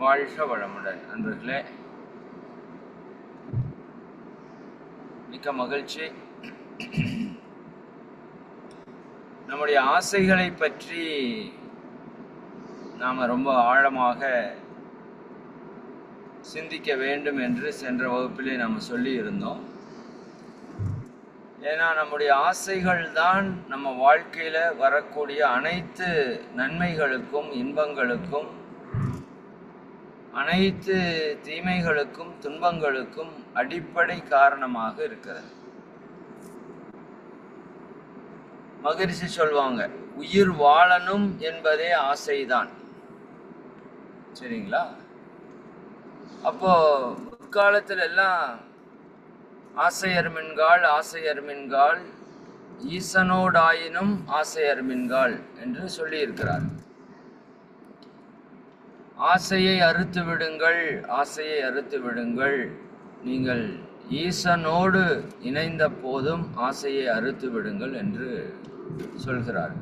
வாழ்க வளமுடன் நண்பர்களே. மிக்க மகிழ்ச்சி. நம்முடைய ஆசைகளை பற்றி நாம் ரொம்ப ஆழமாக சிந்திக்க வேண்டும் என்று சென்ற வகுப்பிலே நாம் சொல்லி இருந்தோம். ஏன்னா நம்முடைய ஆசைகள் தான் நம்ம வாழ்க்கையில் வரக்கூடிய அனைத்து நன்மைகளுக்கும் இன்பங்களுக்கும், அனைத்து தீமைகளுக்கும் துன்பங்களுக்கும் அடிப்படை காரணமாக இருக்கிறது. மகரிஷி சொல்வாங்க, உயிர் வாழணும் என்பதே ஆசைதான். சரிங்களா? அப்போ முற்காலத்துல எல்லாம் ஆசையர்மின்காள் ஆசையர்மின்காள் ஈசனோடாயினும் ஆசையர்மின்காள் என்று சொல்லி இருக்கிறார். ஆசையை அறுத்து விடுங்கள், ஆசையை அறுத்து விடுங்கள், நீங்கள் ஈசனோடு இணைந்த போதும் ஆசையை அறுத்து விடுங்கள் என்று சொல்கிறார்.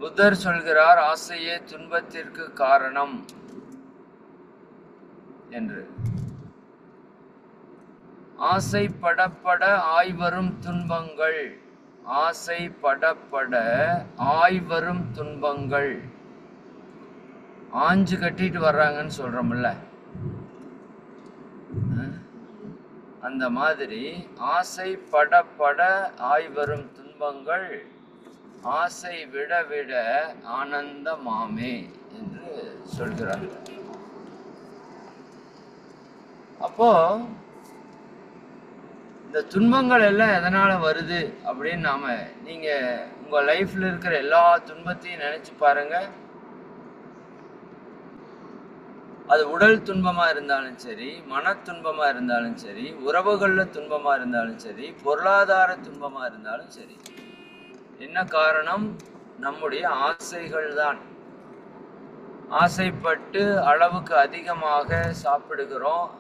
புத்தர் சொல்கிறார், ஆசையே துன்பத்திற்கு காரணம் என்று. ஆசை படப்பட ஆய்வரும் துன்பங்கள், ஆசை படப்பட ஆய்வரும் துன்பங்கள். ஆஞ்சு கட்டிட்டு வர்றாங்கன்னு சொல்றோம்ல, அந்த மாதிரி ஆசை படப்பட ஆய்வரும் துன்பங்கள் ஆசை விட விட ஆனந்தமாமே என்று சொல்கிறார். அப்போ இந்த துன்பங்கள் எல்லாம் எதனால வருது அப்படின்னு நீங்க உங்க லைஃப்ல இருக்கிற எல்லா துன்பத்தையும் நினைச்சு பாருங்க. அது உடல் துன்பமா இருந்தாலும் சரி, மன துன்பமா இருந்தாலும் சரி, உறவுகள்ல துன்பமா இருந்தாலும் சரி, பொருளாதார துன்பமா இருந்தாலும் சரி, என்ன காரணம்? நம்முடைய ஆசைகள் தான். ஆசைப்பட்டு அளவுக்கு அதிகமாக சாப்பிடுகிறோம்,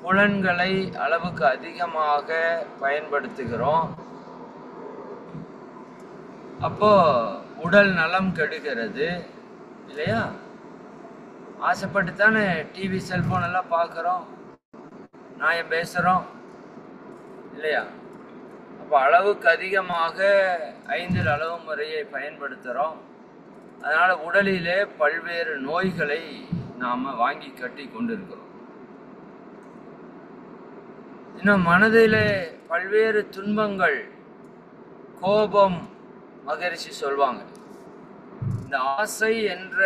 புலன்களை அளவுக்கு அதிகமாக பயன்படுத்துகிறோம். அப்போ உடல் நலம் கெடுகிறது இல்லையா? ஆசைப்பட்டு தானே டிவி செல்போன் எல்லாம் பார்க்குறோம், நியாயம் பேசுகிறோம் இல்லையா? அப்போ அளவுக்கு அதிகமாக 5 அளவு முறையை பயன்படுத்துகிறோம். அதனால் உடலிலே பல்வேறு நோய்களை நாம் வாங்கி கட்டி கொண்டிருக்கிறோம். இன்னும் மனதிலே பல்வேறு துன்பங்கள், கோபம். மகரிஷி சொல்வாங்க, இந்த ஆசை என்ற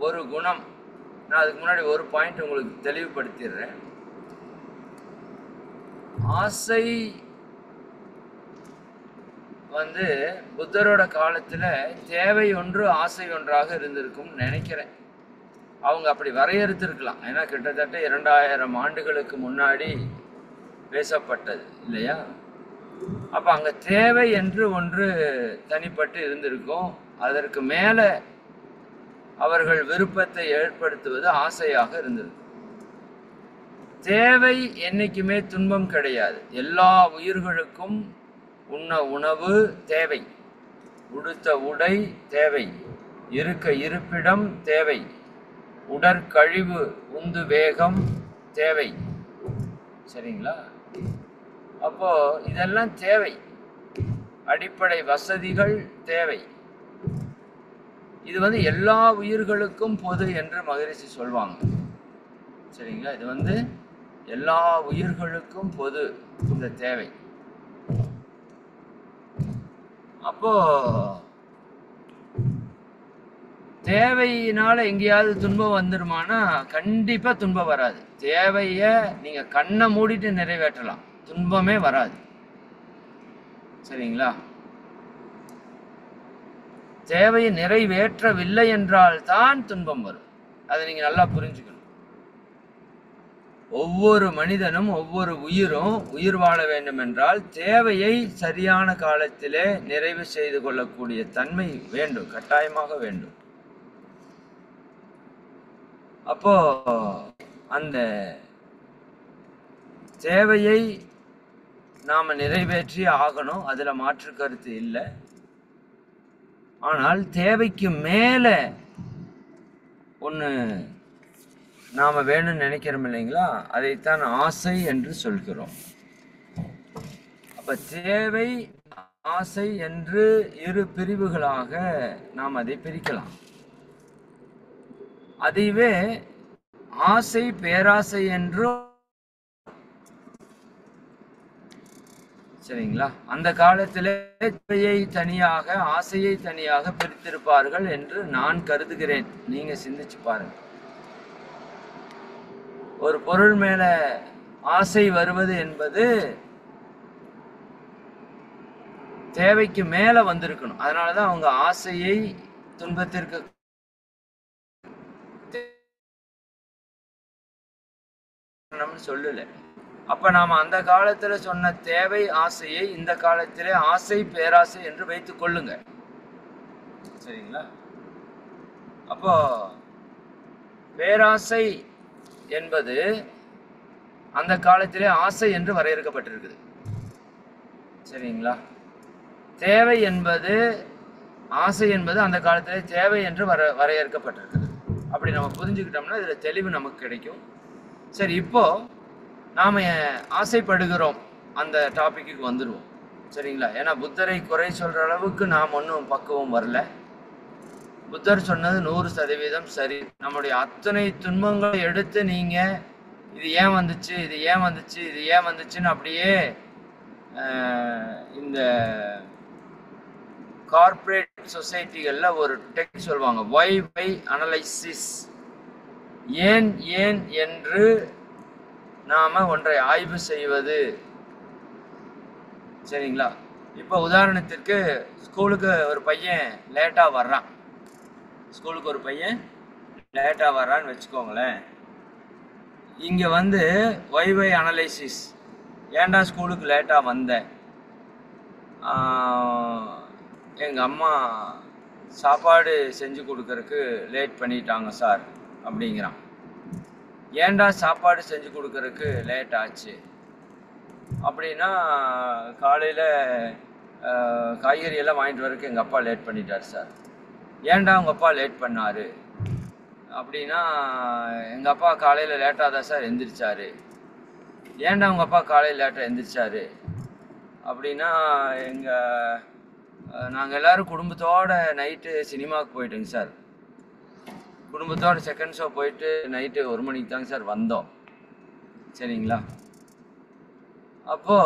ஒரு குணம், நான் அதுக்கு முன்னாடி ஒரு பாயிண்ட் உங்களுக்கு தெளிவுபடுத்திடுறேன். ஆசை புத்தரோட காலத்துல தேவை ஒன்று ஆசை ஒன்றாக இருந்திருக்கும் நினைக்கிறேன். அவங்க அப்படி வரையறுத்திருக்கலாம். ஏன்னா கிட்டத்தட்ட 2000 ஆண்டுகளுக்கு முன்னாடி பேசப்பட்டது இல்லையா? அப்ப அங்க தேவை என்று ஒன்று தனிப்பட்டு இருந்திருக்கும். அதற்கு மேல அவர்கள் விருப்பத்தை ஏற்படுத்துவது ஆசையாக இருந்திருக்கும். தேவை என்னைக்குமே துன்பம் கிடையாது. எல்லா உயிர்களுக்கும் உண்ண உணவு தேவை, உடுத்த உடை தேவை, இருக்க இருப்பிடம் தேவை, உடற்கழிவு உந்து வேகம் தேவை. சரிங்களா? அப்போ இதெல்லாம் தேவை, அடிப்படை வசதிகள் தேவை. இது எல்லா உயிர்களுக்கும் பொது என்று மகரிஷி சொல்வாங்க. சரிங்களா? இது எல்லா உயிர்களுக்கும் பொது இந்த தேவை. அப்போ தேவையினால எங்கேயாவது துன்பம் வந்துருமானா கண்டிப்பா துன்பம் வராது. தேவைய நீங்க கண்ணை மூடிட்டு நிறைவேற்றலாம், துன்பமே வராது. சரிங்களா? தேவையை நிறைவேற்றவில்லை என்றால் தான் துன்பம் வரும். அதை நீங்க நல்லா புரிஞ்சுக்கணும். ஒவ்வொரு மனிதனும் ஒவ்வொரு உயிரும் உயிர் வாழ வேண்டும் என்றால் தேவையை சரியான காலத்திலே நிறைவு செய்து கொள்ளக்கூடிய தன்மை வேண்டும், கட்டாயமாக வேண்டும். அப்போ அந்த தேவையை நாம நிறைவேற்றி ஆகணும், அதுல மாற்று கருத்து இல்லை. ஆனால் தேவைக்கு மேலே ஒன்று நாம் வேணும்னு நினைக்கிறோம் இல்லைங்களா, அதைத்தான் ஆசை என்று சொல்கிறோம். அப்போ தேவை ஆசை என்று இரு பிரிவுகளாக நாம் அதை பிரிக்கலாம். அதுவே ஆசை பேராசை என்றும், சரிங்களா, அந்த காலத்திலே தேவையை தனியாக ஆசையை தனியாக பிரித்திருப்பார்கள் என்று நான் கருதுகிறேன். நீங்க சிந்திச்சு பாருங்க. ஒரு பொருள் மேல ஆசை வருவது என்பது தேவைக்கு மேல வந்திருக்கணும். அதனாலதான் அவங்க ஆசையை துன்பத்திற்கு சொல்லல. அப்ப நாம அந்த காலத்துல சொன்ன தேவை ஆசையை இந்த காலத்திலே ஆசை பேராசை என்று வைத்துக் கொள்ளுங்க. சரிங்களா? அப்போ பேராசை என்பது அந்த காலத்திலே ஆசை என்று வரையறுக்கப்பட்டிருக்குது. சரிங்களா? தேவை என்பது ஆசை என்பது அந்த காலத்திலே தேவை என்று வரையறுக்கப்பட்டிருக்குது. அப்படி நம்ம புரிஞ்சுக்கிட்டோம்னா இதுல தெளிவு நமக்கு கிடைக்கும். சரி, இப்போ நாம ஆசைப்படுகிறோம் அந்த டாபிக்கு வந்துடுவோம். சரிங்களா? ஏன்னா புத்தரை குறை சொல்ற அளவுக்கு நாம் ஒன்றும் பக்குவம் வரல. புத்தர் சொன்னது 100% சரி. நம்முடைய அத்தனை துன்பங்களை எடுத்து நீங்க இது ஏன் வந்துச்சு, இது ஏன் வந்துச்சு, இது ஏன் வந்துச்சுன்னு அப்படியே இந்த கார்ப்பரேட் சொசைட்டிகள்ல ஒரு டெக்னிக் சொல்லுவாங்க, வை அனலைசிஸ். ஏன் ஏன் என்று நாம ஒன்றை ஆய்வு செய்வது. சரிங்களா? இப்போ உதாரணத்திற்கு ஸ்கூலுக்கு ஒரு பையன் லேட்டா வர்றான். ஸ்கூலுக்கு ஒரு பையன் லேட்டா வர்றான்னு வச்சுக்கோங்களேன். இங்க வந்து வை அனலைசிஸ். ஏன்டா ஸ்கூலுக்கு லேட்டா வந்தேன்? எங்க அம்மா சாப்பாடு செஞ்சு கொடுக்கறதுக்கு லேட் பண்ணிட்டாங்க சார் அப்படிங்கிறான். ஏன்டா சாப்பாடு செஞ்சு கொடுக்கறதுக்கு லேட் ஆச்சு அப்படின்னா, காலையில் காய்கறி எல்லாம் வாங்கிட்டு வரதுக்கு எங்கள் அப்பா லேட் பண்ணிட்டார் சார். ஏன்டா உங்கள் அப்பா லேட் பண்ணார் அப்படின்னா, எங்கள் அப்பா காலையில் லேட்டாக தான் சார் எந்திரிச்சாரு. ஏன்டா உங்கள் அப்பா காலையில் லேட்டாக எந்திரிச்சாரு அப்படின்னா, நாங்கள் எல்லோரும் குடும்பத்தோடு நைட்டு சினிமாவுக்கு போயிட்டோங்க சார். குடும்பத்தோட செகண்ட் ஷோ போயிட்டு நைட்டு 1 மணிக்கு தாங்க சார் வந்தோம். சரிங்களா? அப்போ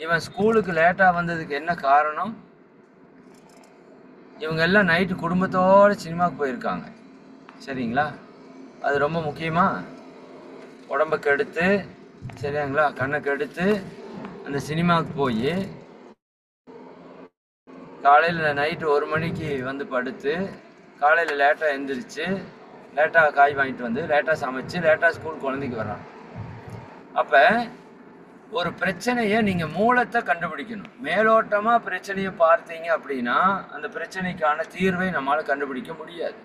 இவன் ஸ்கூலுக்கு லேட்டாக வந்ததுக்கு என்ன காரணம்? இவங்க எல்லாம் நைட்டு குடும்பத்தோட சினிமாவுக்கு போயிருக்காங்க. சரிங்களா? அது ரொம்ப முக்கியமா? உடம்பை கெடுத்து, சரிங்களா, கண்ணை கெடுத்து அந்த சினிமாவுக்கு போய் காலையில் நைட்டு 1 மணிக்கு வந்து படுத்து காலையில் லேட்டாக எழுந்திரிச்சு லேட்டாக காய் வாங்கிட்டு வந்து லேட்டாக சமைச்சு லேட்டாக ஸ்கூல் குழந்தைக்கு வர்றான். அப்போ ஒரு பிரச்சனையை நீங்கள் மூலத்தை கண்டுபிடிக்கணும். மேலோட்டமாக பிரச்சனையை பார்த்தீங்க அப்படின்னா அந்த பிரச்சனைக்கான தீர்வை நம்மளால் கண்டுபிடிக்க முடியாது.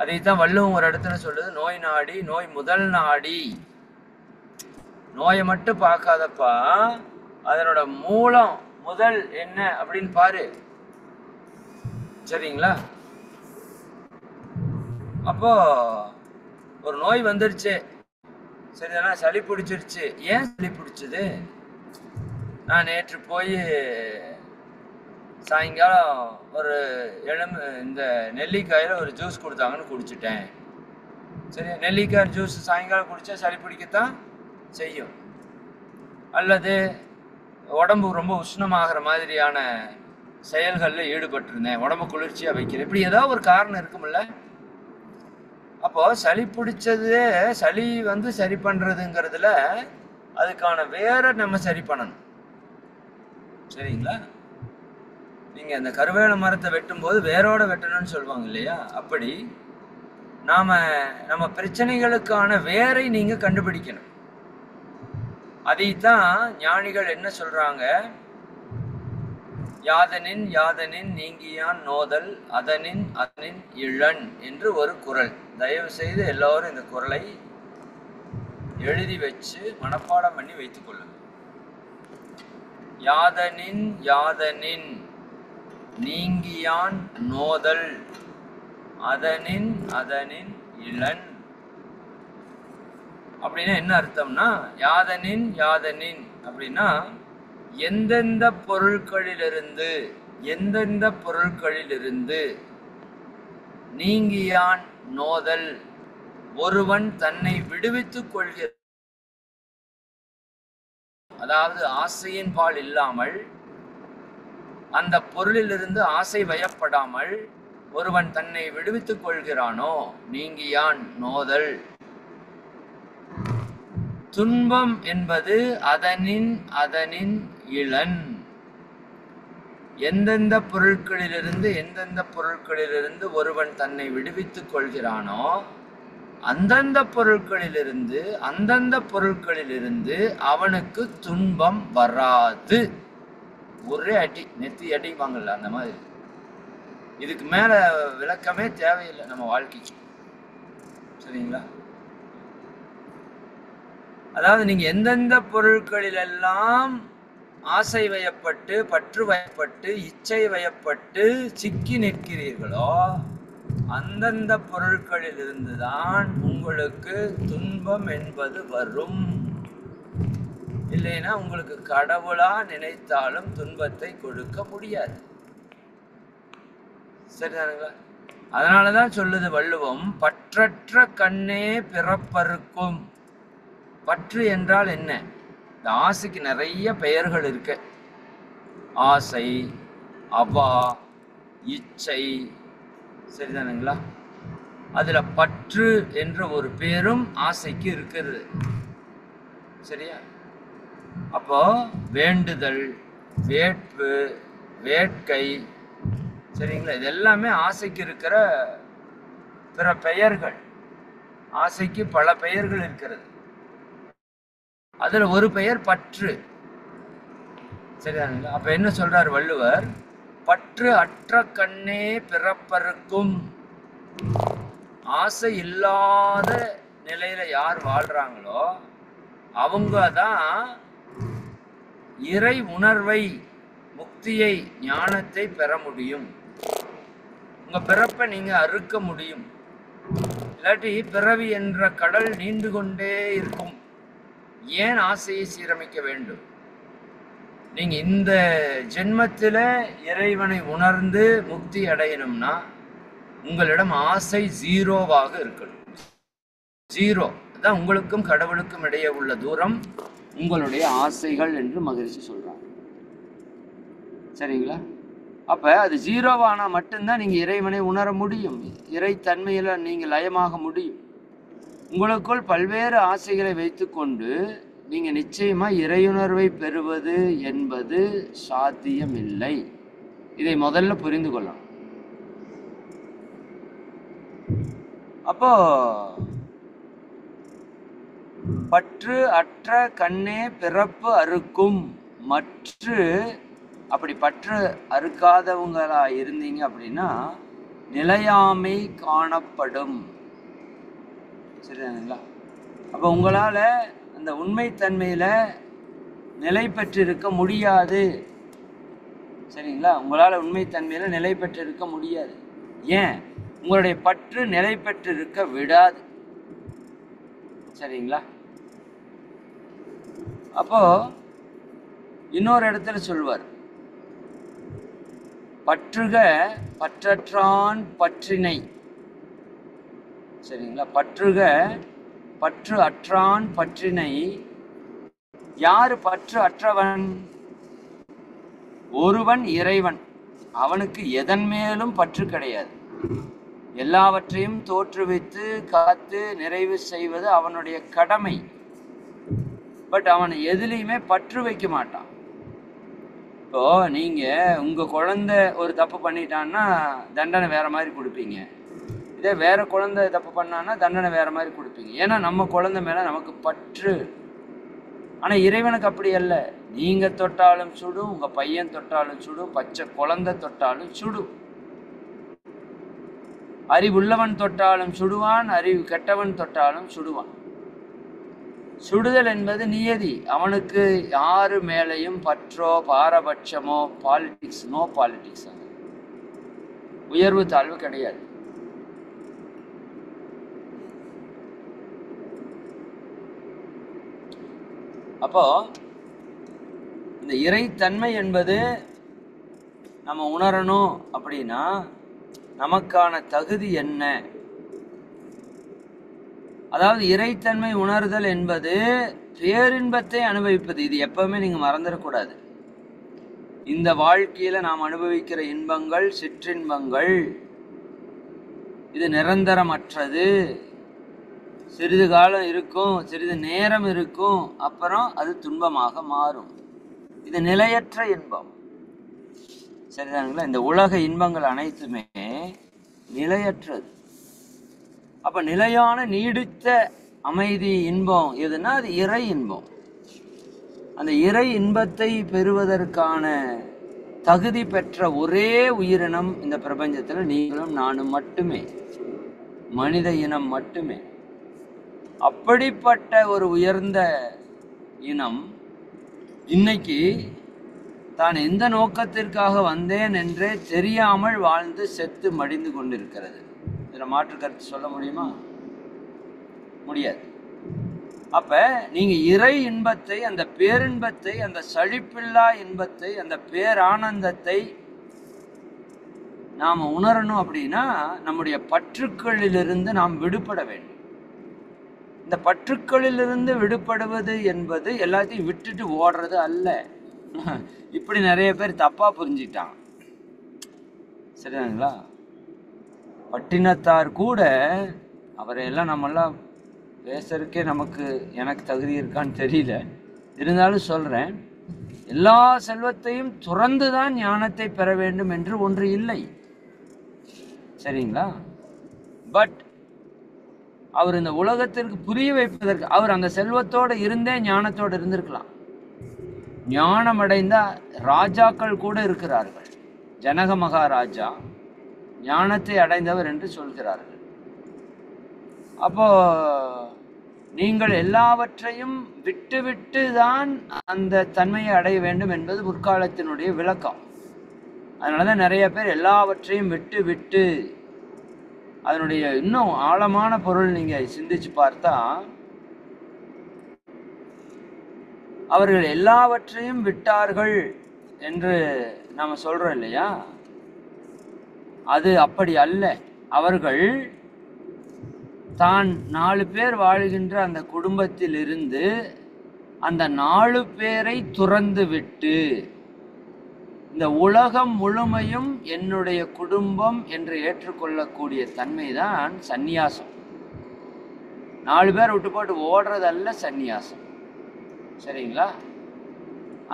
அதைத்தான் வள்ளுவம் ஒரு இடத்துல சொல்லுது, நோய் நாடி நோய் முதல் நாடி. நோயை மட்டும் பார்க்காதப்பா, அதனோட மூலம் முதல் என்ன அப்படின்னு பாரு. சரிங்களா? அப்போ ஒரு நோய் வந்துருச்சு, சரிதானா, சளி பிடிச்சிருச்சு. ஏன் சளி பிடிச்சது? நான் நேற்று போய் சாயங்காலம் ஒரு இந்த நெல்லிக்காயில் ஒரு ஜூஸ் கொடுத்தாங்கன்னு குடிச்சிட்டேன். சரி, நெல்லிக்காய் ஜூஸ் சாயங்காலம் குடித்தா சளி பிடிக்கத்தான் செய்யும். அல்லது உடம்பு ரொம்ப உஷ்ணமாகிற மாதிரியான செயல்களில் ஈடுபட்டிருந்தேன், உடம்பு குளிர்ச்சியாக வைக்கிறேன். இப்படி ஏதாவது ஒரு காரணம் இருக்குமில்ல? அப்போ சளி பிடிச்சது சளி வந்து சரி பண்ணுறதுங்கிறதுல அதுக்கான வேரை நம்ம சரி பண்ணணும். சரிங்களா? நீங்கள் அந்த கருவேல மரத்தை வெட்டும்போது வேரோட வெட்டணும்னு சொல்லுவாங்க இல்லையா? அப்படி நம்ம பிரச்சனைகளுக்கான வேரை நீங்கள் கண்டுபிடிக்கணும். அதைத்தான் ஞானிகள் என்ன சொல்றாங்க, யாதனின் யாதனின் நீங்கியான் நோதல் அதனின் அதனின் இளன் என்று ஒரு குறள். தயவு செய்து எல்லோரும் இந்த குறளை எழுதி வச்சு மனப்பாடம் பண்ணி வைத்துக் கொள்ளுங்க. யாதனின் யாதனின் நீங்கியான் நோதல் அதனின் அதனின் இளன். அப்படின்னா என்ன அர்த்தம்னா, யாதனின் யாதனின் அப்படின்னா எந்தெந்த பொருட்களிலிருந்து எந்தெந்த பொருட்களிலிருந்து நீங்கியான் நோதல் ஒருவன் தன்னை விடுவித்துக் கொள்கிறான். அதாவது ஆசையின் பால் இல்லாமல், அந்த பொருளிலிருந்து ஆசை வயப்படாமல் ஒருவன் தன்னை விடுவித்துக் கொள்கிறானோ நீங்கியான் நோதல். துன்பம் என்பது அதனின் அதனின் இளன். எந்தெந்த பொருட்களிலிருந்து ஒருவன் தன்னை விடுவித்துக் கொள்கிறானோ அந்தந்த பொருட்களிலிருந்து அவனுக்கு துன்பம் வராது. ஒரே அடி, நெத்தி அடிப்பாங்கல்ல அந்த மாதிரி. இதுக்கு மேல விளக்கமே தேவையில்லை நம்ம வாழ்க்கைக்கு. சரிங்களா? அதாவது நீங்க எந்தெந்த பொருட்களிலெல்லாம் ஆசை வயப்பட்டு, பற்று வயப்பட்டு, இச்சை வயப்பட்டு சிக்கி நிற்கிறீர்களோ அந்தந்த பொருட்களிலிருந்து தான் உங்களுக்கு துன்பம் என்பது வரும். இல்லைன்னா உங்களுக்கு கடவுளா நினைத்தாலும் துன்பத்தை கொடுக்க முடியாது. சரிதானுங்களா? அதனாலதான் சொல்லுது வள்ளுவம், பற்றற்ற கண்ணே பிறப்பறுக்கும். பற்று என்றால் என்ன? இந்த ஆசைக்கு நிறைய பெயர்கள் இருக்கு. ஆசை, அவா, இச்சை. சரிதானுங்களா? அதுல பற்று என்ற ஒரு பேரும் ஆசைக்கு இருக்கிறது. சரியா? அப்போ வேண்டுதல், வேட்பு, வேட்கை, சரிங்களா, இது எல்லாமே ஆசைக்கு இருக்கிற பிற பெயர்கள். ஆசைக்கு பல பெயர்கள் இருக்கிறது. அதுல ஒரு பெயர் பற்று. சரிதானுங்களா? அப்ப என்ன சொல்றார் வள்ளுவர்? பற்று அற்ற கண்ணே பிறப்பறுக்கும். ஆசை இல்லாத நிலையில யார் வாழ்றாங்களோ அவங்க தான் இறை உணர்வை, முக்தியை, ஞானத்தை பெற முடியும். உங்க பிறப்பை நீங்க அறுக்க முடியும். இல்லாட்டி பிறவி என்ற கடல் நீண்டு கொண்டே இருக்கும். ஏன் ஆசையை சீரமைக்க வேண்டும்? நீங்க இந்த ஜென்மத்தில் இறைவனை உணர்ந்து முக்தி அடையணும்னா உங்களிடம் ஆசை ஜீரோவாக இருக்கணும். ஜீரோ தான் உங்களுக்கும் கடவுளுக்கும் இடையே உள்ள தூரம் உங்களுடைய ஆசைகள் என்று மகிழ்ச்சி சொல்றாங்க. சரிங்களா? அப்ப அது ஜீரோவானா மட்டும்தான் நீங்க இறைவனை உணர முடியும். இறை தன்மையில நீங்க லயமாக முடியும். உங்களுக்குள் பல்வேறு ஆசைகளை வைத்துக்கொண்டு நீங்க நிச்சயமா இறையுணர்வை பெறுவது என்பது சாத்தியமில்லை. இதை முதல்ல புரிந்து கொள்ளணும். அப்போ பற்று அற்ற கண்ணே பிறப்பு அறுக்கும். அப்படி பற்று அறுக்காதவங்களா இருந்தீங்க அப்படின்னா நிலையாமை காணப்படும். சரிதானுங்களா? அப்போ உங்களால் அந்த உண்மைத்தன்மையில் நிலை பெற்றிருக்க முடியாது. சரிங்களா? உங்களால் உண்மைத்தன்மையில் நிலை பெற்றிருக்க முடியாது. ஏன்? உங்களுடைய பற்று நிலை பெற்றிருக்க விடாது. சரிங்களா? அப்போ இன்னொரு இடத்துல சொல்வார், பற்றுக பற்றற்றான் பற்றினை. சரிங்களா? பற்றுக பற்று அற்றான் பற்றினை. யாரு பற்று அற்றவன்? ஒருவன் இறைவன். அவனுக்கு எதன் மேலும் பற்று கிடையாது. எல்லாவற்றையும் தோற்றுவித்து காத்து நிறைவு செய்வது அவனுடைய கடமை. பட் அவன் எதுலையுமே பற்று வைக்க மாட்டான். இப்போ நீங்க உங்க குழந்தை ஒரு தப்பு பண்ணிட்டான்னா தண்டனை வேற மாதிரி கொடுப்பீங்க. இதே வேற குழந்தை தப்பு பண்ணான்னா தண்டனை வேற மாதிரி கொடுப்பீங்க. ஏன்னா நம்ம குழந்தை மேல நமக்கு பற்று. ஆனா இறைவனுக்கு அப்படி அல்ல. நீங்க தொட்டாலும் சுடும், உங்க பையன் தொட்டாலும் சுடும், பச்சை குழந்தை தொட்டாலும் சுடும். அறிவுள்ளவன் தொட்டாலும் சுடுவான், அறிவு கெட்டவன் தொட்டாலும் சுடுவான். சுடுதல் என்பது நியதி. அவனுக்கு யாரு மேலையும் பற்றோ பாரபட்சமோ பாலிடிக்ஸ், நோ பாலிடிக்ஸ். உயர்வு தாழ்வு கிடையாது. அப்போ இந்த இறைத்தன்மை என்பது நம்ம உணரணும் அப்படின்னா நமக்கான தகுதி என்ன? அதாவது இறைத்தன்மை உணர்தல் என்பது பேரின்பத்தை அனுபவிப்பது. இது எப்பவுமே நீங்க மறந்துடக்கூடாது. இந்த வாழ்க்கையில நாம் அனுபவிக்கிற இன்பங்கள், சிற்றின்பங்கள், இது நிரந்தரமற்றது. சிறிது காலம் இருக்கும், சிறிது நேரம் இருக்கும், அப்புறம் அது துன்பமாக மாறும். இது நிலையற்ற இன்பம். சரிதானுங்களா? இந்த உலக இன்பங்கள் அனைத்துமே நிலையற்றது. அப்ப நிலையான நீடித்த அமைதி இன்பம் எதுனா அது இறை இன்பம். அந்த இறை இன்பத்தை பெறுவதற்கான தகுதி பெற்ற ஒரே உயிரினம் இந்த பிரபஞ்சத்துல நீங்களும் நானும் மட்டுமே, மனித இனம் மட்டுமே. அப்படிப்பட்ட ஒரு உயர்ந்த இனம் இன்னைக்கு தான் எந்த நோக்கத்திற்காக வந்தேன் என்றே தெரியாமல் வாழ்ந்து செத்து மடிந்து கொண்டிருக்கிறது. இதில் மாற்று கருத்து சொல்ல முடியுமா? முடியாது. அப்ப நீங்க இறை இன்பத்தை, அந்த பேரின்பத்தை, அந்த சழிப்பில்லா இன்பத்தை, அந்த பேரானந்தத்தை நாம் உணரணும் அப்படின்னா நம்முடைய பற்றுக்களிலிருந்து நாம் விடுபட வேண்டும். இந்த பற்றுக்களிலிருந்து விடுபடுவது என்பது எல்லாத்தையும் விட்டுட்டு ஓடுறது அல்ல. இப்படி நிறைய பேர் தப்பா புரிஞ்சுக்கிட்டாங்க. சரிங்களா? பட்டினத்தார் கூட அவரையெல்லாம் நம்மெல்லாம் பேசுறதுக்கே எனக்கு தகுதி இருக்கான்னு தெரியல. இருந்தாலும் சொல்றேன், எல்லா செல்வத்தையும் துறந்துதான் ஞானத்தை பெற வேண்டும் என்று ஒன்று இல்லை. சரிங்களா? பட் அவர் இந்த உலகத்திற்கு புரிய வைப்பதற்கு அவர் அந்த செல்வத்தோடு இருந்தே ஞானத்தோடு இருந்திருக்கலாம். ஞானம் அடைந்த ராஜாக்கள் கூட இருக்கிறார்கள். ஜனக மகாராஜா ஞானத்தை அடைந்தவர் என்று சொல்கிறார்கள். அப்போ நீங்கள் எல்லாவற்றையும் விட்டு தான் அந்த தன்மையை அடைய வேண்டும் என்பது முற்காலத்தினுடைய விளக்கம். அதனாலதான் நிறைய பேர் எல்லாவற்றையும் விட்டு அதனுடைய இன்னும் ஆழமான பொருள் நீங்க சிந்திச்சு பார்த்தா, அவர்கள் எல்லாவற்றையும் விட்டார்கள் என்று நாம சொல்றோம் இல்லையா? அது அப்படி அல்ல. அவர்கள் தான் 4 பேர் வாழ்கின்ற அந்த குடும்பத்தில் இருந்து அந்த 4 பேரை துறந்து விட்டு, இந்த உலகம் முழுமையும் என்னுடைய குடும்பம் என்று ஏற்றுக்கொள்ளக்கூடிய தன்மைதான் சந்நியாசம். 4 பேர் விட்டு போட்டு ஓடுறதல்ல சந்நியாசம். சரிங்களா?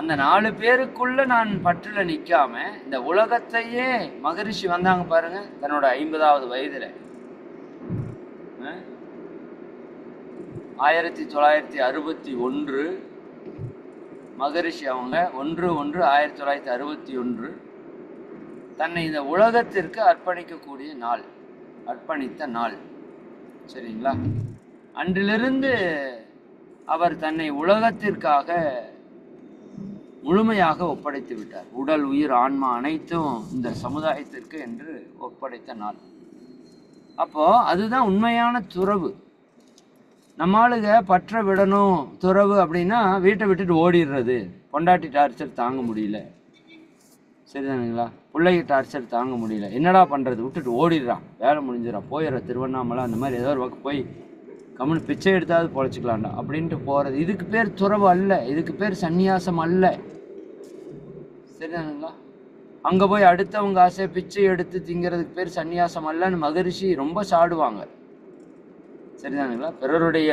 அந்த 4 பேருக்குள்ள நான் பற்றுல நிக்காம இந்த உலகத்தையே, மகரிஷி வந்தாங்க பாருங்க தன்னோட 50வது வயதுல, 1961 மகரிஷி அவங்க 1/1/1961 தன்னை இந்த உலகத்திற்கு அர்ப்பணிக்கக்கூடிய நாள், அர்ப்பணித்த நாள். சரிங்களா? அன்றிலிருந்து அவர் தன்னை உலகத்திற்காக முழுமையாக ஒப்படைத்து விட்டார். உடல், உயிர், ஆன்மா அனைத்தும் இந்த சமுதாயத்திற்கு என்று ஒப்படைத்த நாள். அப்போ அதுதான் உண்மையான துறவு. நம்மளுக பற்ற விடணும் துறவு அப்படின்னா வீட்டை விட்டுட்டு ஓடிடுறது. பொண்டாட்டி டார்ச்சர் தாங்க முடியல, சரிதானுங்களா? பிள்ளைங்க டார்ச்சர் தாங்க முடியல, என்னடா பண்ணுறது, விட்டுட்டு ஓடிடுறான், வேலை முடிஞ்சிடறான், போயிடுற திருவண்ணாமலை அந்த மாதிரி ஏதோ ஒரு பக்கம் போய் கம்முன்னு பிச்சை எடுத்தாவது பொழைச்சிக்கலாம்டா அப்படின்ட்டு போகிறது. இதுக்கு பேர் துறவு அல்ல, இதுக்கு பேர் சந்நியாசம் அல்ல. சரிதானுங்களா? அங்கே போய் அடுத்தவங்க ஆசை பிச்சை எடுத்து திங்கிறதுக்கு பேர் சந்நியாசம் அல்லன்னு மகரிஷி ரொம்ப சாடுவாங்க. சரிதானுங்களா? பிறருடைய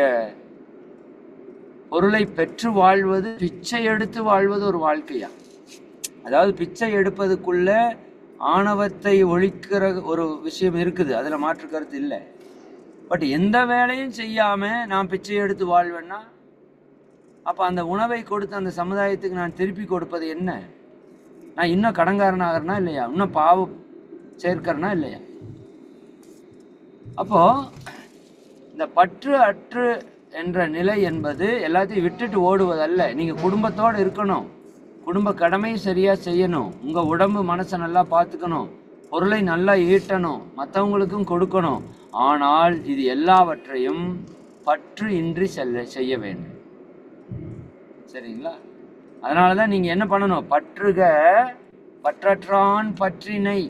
பொருளை பெற்று வாழ்வது, பிச்சை எடுத்து வாழ்வது ஒரு வாழ்க்கையா? அதாவது பிச்சை எடுப்பதுக்குள்ள ஆணவத்தை ஒழிக்கிற ஒரு விஷயம் இருக்குது, அதில் மாற்று கருத்து இல்லை. பட் எந்த வேலையும் செய்யாம நான் பிச்சை எடுத்து வாழ்வேன்னா அப்போ அந்த உணவை கொடுத்து அந்த சமுதாயத்துக்கு நான் திருப்பி கொடுப்பது என்ன? நான் இன்னும் கடன்காரன் ஆகிறனா இல்லையா? இன்னும் பாவம் சேர்க்கிறனா இல்லையா? அப்போ இந்த பற்று அற்று என்ற நிலை என்பது எல்லாத்தையும் விட்டுட்டு ஓடுவதல்ல. நீங்க குடும்பத்தோடு இருக்கணும், குடும்ப கடமையும் சரியா செய்யணும், உங்க உடம்பு மனசை நல்லா பார்த்துக்கணும், பொருளை நல்லா ஈட்டணும், மற்றவங்களுக்கும் கொடுக்கணும். ஆனால் இது எல்லாவற்றையும் பற்று இன்றி செய்ய வேண்டும். சரிங்களா? அதனால தான் நீங்கள் என்ன பண்ணணும்? பற்றுக பற்றற்றான் பற்றினை.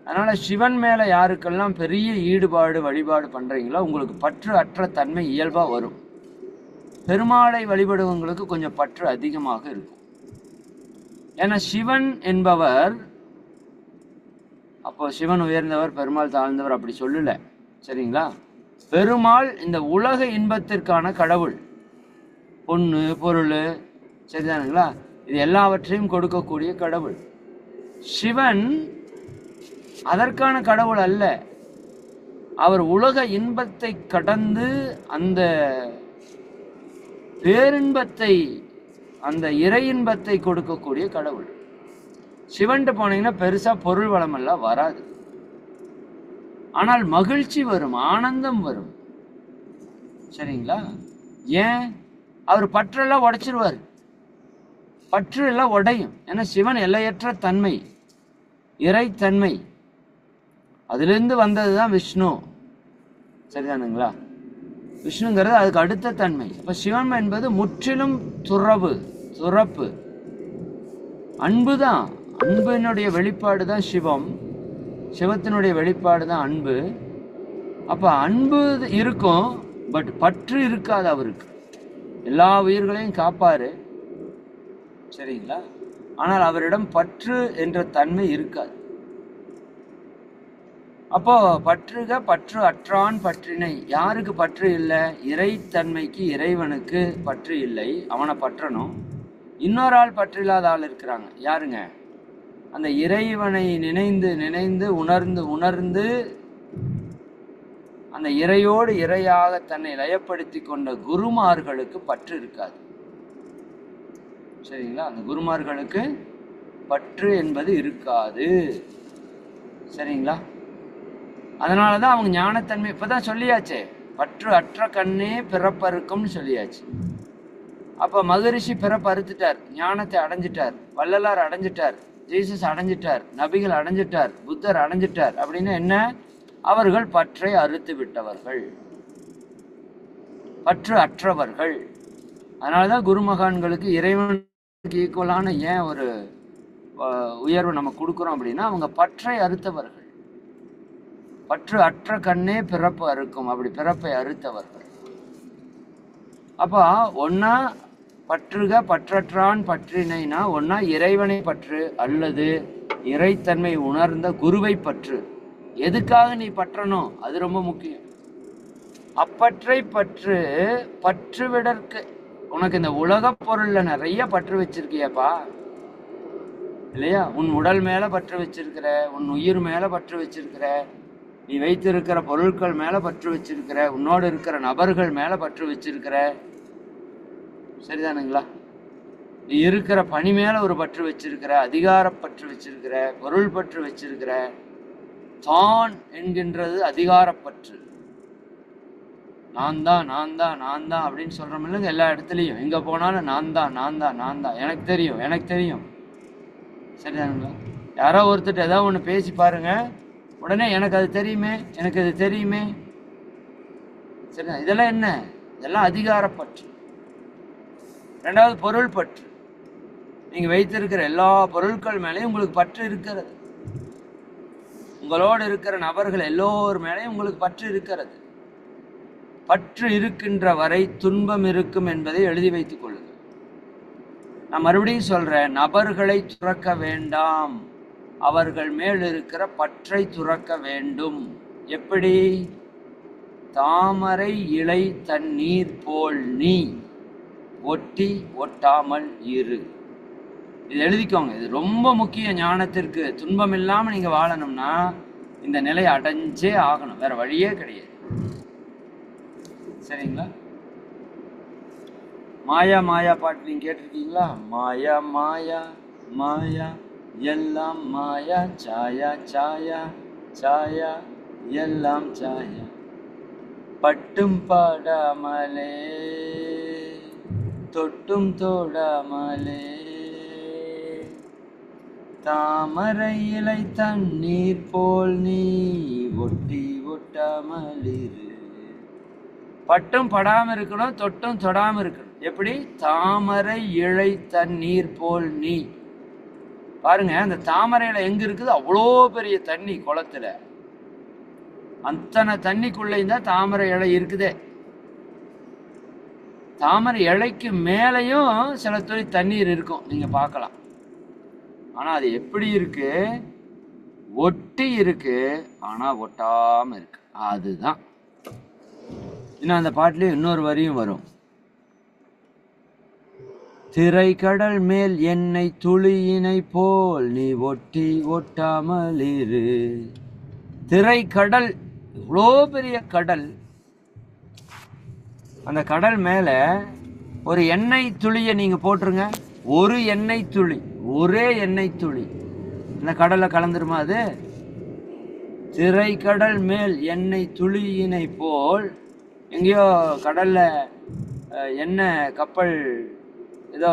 அதனால் சிவன் மேலே யாருக்கெல்லாம் பெரிய ஈடுபாடு வழிபாடு பண்ணுறீங்களோ உங்களுக்கு பற்று அற்ற தன்மை இயல்பாக வரும். பெருமாளை வழிபடுவங்களுக்கு கொஞ்சம் பற்று அதிகமாக இருக்கும். ஏன்னா சிவன் என்பவர், அப்போ சிவன் உயர்ந்தவர் பெருமாள் தாழ்ந்தவர் அப்படி சொல்லலை. சரிங்களா? பெருமாள் இந்த உலக இன்பத்திற்கான கடவுள். பொண்ணு பொருள், சரிதானுங்களா? இது எல்லாவற்றையும் கொடுக்கக்கூடிய கடவுள். சிவன் அதற்கான கடவுள் அல்ல. அவர் உலக இன்பத்தை கடந்து அந்த பேரின்பத்தை, அந்த இறை இன்பத்தை கொடுக்கக்கூடிய கடவுள். சிவன்ட்டு போனீங்கன்னா பெருசா பொருள் வளம் எல்லாம் வராது. ஆனால் மகிழ்ச்சி வரும், ஆனந்தம் வரும். சரிங்களா? ஏன்? அவர் பற்றெல்லாம் உடைச்சிருவார். பற்று எல்லாம் உடையும். ஏன்னா சிவன் எல்லையற்ற தன்மை, இறைத்தன்மை. அதிலிருந்து வந்தது தான் விஷ்ணு. சரிதானுங்களா? விஷ்ணுங்கிறது அதுக்கு அடுத்த தன்மை. அப்போ சிவன் என்பது முற்றிலும் துறப்பு, அன்பு தான். அன்பினுடைய வெளிப்பாடு தான் சிவம். சிவத்தினுடைய வெளிப்பாடு தான் அன்பு. அப்போ அன்பு இருக்கும், பட் பற்று இருக்காது அவருக்கு. எல்லா உயிர்களையும் காப்பாரு, சரிங்களா? ஆனால் அவரிடம் பற்று என்ற தன்மை இருக்காது. அப்போ பற்றுக பற்று அற்றான் பற்றினை. யாருக்கு பற்று இல்லை? இறைத்தன்மைக்கு, இறைவனுக்கு பற்று இல்லை. அவனை பற்றணும். இன்னொரு ஆள் பற்றில்லாத ஆள் இருக்கிறாங்க. யாருங்க? அந்த இறைவனை நினைந்து நினைந்து உணர்ந்து அந்த இறையோடு இறையாக தன்னை லயப்படுத்தி கொண்ட குருமார்களுக்கு பற்று இருக்காது. சரிங்களா? அந்த குருமார்களுக்கு பற்று என்பது இருக்காது. சரிங்களா? அதனால தான் அவங்க ஞானத்தன்மை இப்போதான் சொல்லியாச்சே, பற்று அற்ற கண்ணே பிறப்பறுக்கும்னு சொல்லியாச்சு. அப்போ மகரிஷி பிறப்பு அறுத்துட்டார், ஞானத்தை அடைஞ்சிட்டார், வள்ளலார் அடைஞ்சிட்டார், ஜீசஸ் அடைஞ்சிட்டார், நபிகள் அடைஞ்சிட்டார், புத்தர் அடைஞ்சிட்டார். அப்படின்னு என்ன? அவர்கள் பற்றை அறுத்து விட்டவர்கள், பற்று அற்றவர்கள். அதனாலதான் குருமகான்களுக்கு இறைவனுக்கு ஈக்குவலான ஏன் ஒரு உயர்வு நம்ம கொடுக்குறோம் அப்படின்னா, அவங்க பற்றை அறுத்தவர்கள். பற்று அற்ற கண்ணே பிறப்பு அறுக்கும், அப்படி பிறப்பை அறுத்தவர்கள். அப்போ ஒன்னா பற்றுக பற்றற்றான் பற்றினைனா, ஒன்னா இறைவனை பற்று அல்லது இறைத்தன்மை உணர்ந்த குருவை பற்று. எதுக்காக நீ பற்றணும் அது ரொம்ப முக்கியம். அப்பற்றை பற்று பற்று விடற்கு. உனக்கு இந்த உலக பொருள்ல நிறைய பற்று வச்சிருக்கியப்பா, இல்லையா? உன் உடல் மேல பற்று வச்சிருக்கிற, உன் உயிர் மேல பற்று வச்சிருக்கிற, நீ வைத்திருக்கிற பொருட்கள் மேல பற்று வச்சிருக்கிற, உன்னோடு இருக்கிற நபர்கள் மேல பற்று வச்சிருக்கிற, சரிதானுங்களா? நீ இருக்கிற பணி மேல ஒரு பற்று வச்சிருக்கிற, அதிகார பற்று வச்சிருக்கிற, பொருள் பற்று வச்சிருக்கிற. தான் என்கின்றது அதிகாரப்பற்று. நான் தான் அப்படின்னு சொல்றோம் இல்லைங்க, எல்லா இடத்துலையும் எங்க போனாலும் நான் தான், எனக்கு தெரியும். சரிதானுங்களா? யாரோ ஒருத்தர் ஏதாவது ஒன்று பேசி பாருங்க, உடனே எனக்கு அது தெரியுமே. சரிதான்? இதெல்லாம் என்ன? இதெல்லாம் அதிகாரப்பற்று. ரெண்டாவது பொருள் பற்று. நீங்க வைத்திருக்கிற எல்லா பொருட்கள் மேலேயும் உங்களுக்கு பற்று இருக்கிறது. உங்களோடு இருக்கிற நபர்கள் எல்லோர் மேலேயும் உங்களுக்கு பற்று இருக்கிறது. பற்று இருக்கின்ற வரை துன்பம் இருக்கும் என்பதை எழுதி வைத்துக் கொள்ளுங்கள். நான் மறுபடியும் சொல்றேன், நபர்களை துறக்க வேண்டாம், அவர்கள் மேல் இருக்கிற பற்றை துறக்க வேண்டும். எப்படி? தாமரை இலை தண்ணீர் போல் நீ ஒட்டி ஒட்டாமல் இரு. இது எழுதிக்கோங்க, இது ரொம்ப முக்கிய. ஞானத்திற்கு துன்பம் இல்லாம நீங்க வாழணும்னா இந்த நிலையை அடைஞ்சே ஆகணும், வேற வழியே கிடையாது. சரிங்களா? மாயா பாட்டு நீங்க கேட்டிருக்கீங்களா? மாயா மாயா மாயா எல்லாம் மாயா, சாயா சாயா சாயா எல்லாம் சாயா, பட்டும் பாடாமலே தொட்டும் தோடாமலே தாமரை இலை தண்ணீர் போல் நீ ஒட்டி ஒட்டாமலிரு. பட்டும் படாம இருக்கணும், தொட்டும் தொடாம இருக்கணும். எப்படி? தாமரை இலை தண்ணீர் போல் நீ. பாருங்க, அந்த தாமரை இலை எங்க இருக்குது? அவ்வளோ பெரிய தண்ணி குளத்துல, அத்தனை தண்ணிக்குள்ளேயும் தான் தாமரை இலை இருக்குதே. தாமரை இலைக்கு மேலையும் சில துளி தண்ணீர் இருக்கும், நீங்க பார்க்கலாம். ஆனா அது எப்படி இருக்கு? ஒட்டி இருக்கு, ஆனா ஒட்டாம இருக்கு. அதுதான். இன்னும் அந்த பாட்டிலே இன்னொரு வரியும் வரும். திரைக்கடல் மேல் எண்ணெய் துளியினை போல் நீ ஒட்டி ஒட்டாமல் இரு. திரைக்கடல், இவ்வளோ பெரிய கடல், அந்த கடல் மேல ஒரு எண்ணெய் துளியை நீங்க போட்டுருங்க. ஒரு எண்ணெய் துளி, ஒரே எண்ணெய் துளி அந்த கடல்ல கலந்துருமா? அது திரைக்கடல் மேல் எண்ணெய் துளியினை போல். எங்கேயோ கடல்ல எண்ணெய் கப்பல் ஏதோ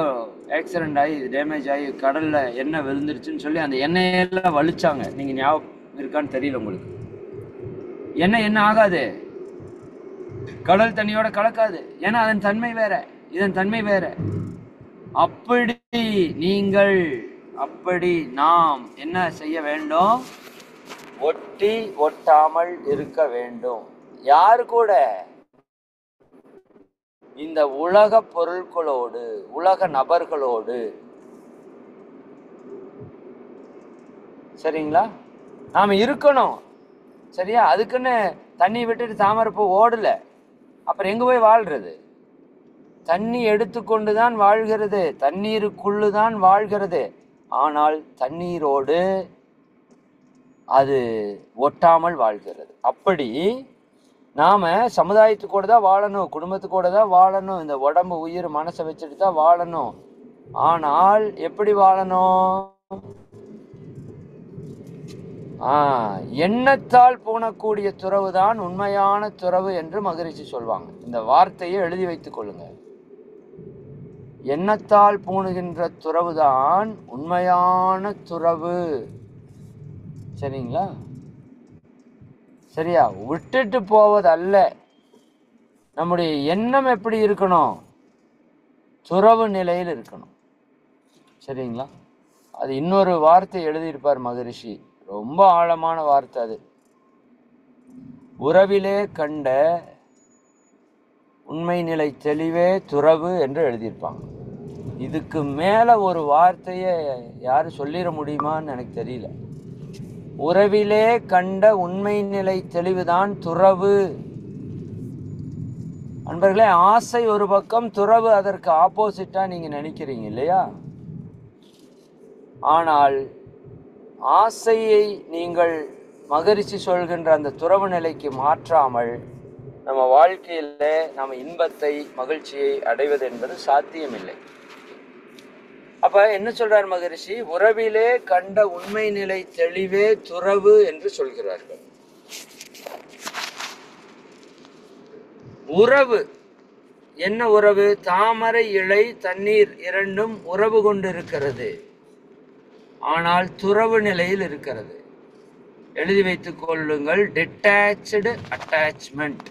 ஆக்சிடென்ட் ஆகி டேமேஜ் ஆகி கடல்ல எண்ணெய் விழுந்துருச்சுன்னு சொல்லி அந்த எண்ணெயெல்லாம் வலிச்சாங்க. நீங்க ஞாபகம் இருக்கான்னு தெரியல உங்களுக்கு. எண்ணெய் என்ன ஆகாது, கடல் தண்ணியோட கலக்காது. ஏன்னா அதன் தன்மை வேற, இதன் தன்மை வேற. அப்படி நீங்கள், அப்படி நாம் என்ன செய்ய வேண்டும்? ஒட்டி ஒட்டாமல் இருக்க வேண்டும். யாரு கூட? இந்த உலக பொருட்களோடு, உலக நபர்களோடு. சரிங்களா? நாம இருக்கணும். சரியா? அதுக்குன்னு தண்ணி விட்டுட்டு தாமரைப்பூ ஓடல. அப்புறம் எங்க போய் வாழ்றது? தண்ணி எடுத்துக்கொண்டுதான் வாழ்கிறது, தண்ணீருக்குள்ளுதான் வாழ்கிறது. ஆனால் தண்ணீரோடு அது ஒட்டாமல் வாழ்கிறது. அப்படி நாம சமுதாயத்துக்கூட தான் வாழணும், குடும்பத்துக்கூட தான் வாழணும், இந்த உடம்பு உயிர் மனசை வச்சுட்டு தான் வாழணும். ஆனால் எப்படி வாழணும்? எண்ணத்தால் பூணக்கூடிய துறவு தான் உண்மையான துறவு என்று மகரிஷி சொல்வாங்க. இந்த வார்த்தையை எழுதி வைத்துக் கொள்ளுங்க. எண்ணத்தால் பூணுகின்ற துறவு தான் உண்மையான துறவு. சரிங்களா? சரியா? விட்டுட்டு போவது அல்ல. நம்முடைய எண்ணம் எப்படி இருக்கணும்? துறவு நிலையில் இருக்கணும். சரிங்களா? அது இன்னொரு வார்த்தை எழுதியிருப்பார் மகரிஷி, ரொம்ப ஆழமான வார்த்தை அது. உறவிலே கண்ட உண்மை நிலை தெளிவே துறவு என்று எழுதியிருப்பாங்க. இதுக்கு மேல ஒரு வார்த்தையை யாரும் சொல்லிட முடியுமான்னு எனக்கு தெரியல. உறவிலே கண்ட உண்மை நிலை தெளிவுதான் துறவு. அன்பர்களே, ஆசை ஒரு பக்கம், துறவு அதற்கு ஆப்போசிட்டா நீங்க நினைக்கிறீங்க இல்லையா? ஆனால் ஆசையை நீங்கள் மகரிஷி சொல்கின்ற அந்த துறவு நிலைக்கு மாற்றாமல் நம்ம வாழ்க்கையில நம்ம இன்பத்தை, மகிழ்ச்சியை அடைவது என்பது சாத்தியமில்லை. அப்ப என்ன சொல்றார் மகரிஷி? உறவிலே கண்ட உண்மை நிலை தெளிவே துறவு என்று சொல்கிறார்கள். உறவு என்ன உறவு? தாமரை இலை தண்ணீர் இரண்டும் உறவு கொண்டிருக்கிறது, ஆனால் துறவு நிலையில் இருக்கிறது. எழுதி வைத்துக் கொள்ளுங்கள். Detached attachment,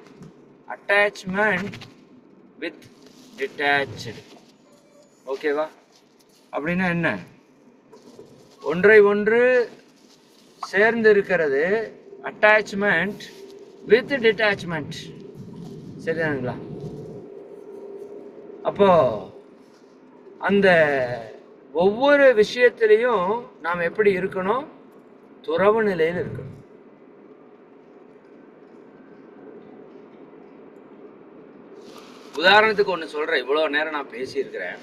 attachment with detached. ஓகேவா? அப்படின்னா என்ன? ஒன்றை ஒன்று சேர்ந்து இருக்கிறது, அட்டாச்மெண்ட் வித் டிட்டாச்மெண்ட். சரிதானுங்களா? அப்போ அந்த ஒவ்வொரு விஷயத்திலையும் நாம் எப்படி இருக்கணும்? துறவு நிலையில் இருக்கணும். உதாரணத்துக்கு ஒன்று சொல்றேன். இவ்வளோ நேரம் நான் பேசியிருக்கிறேன்,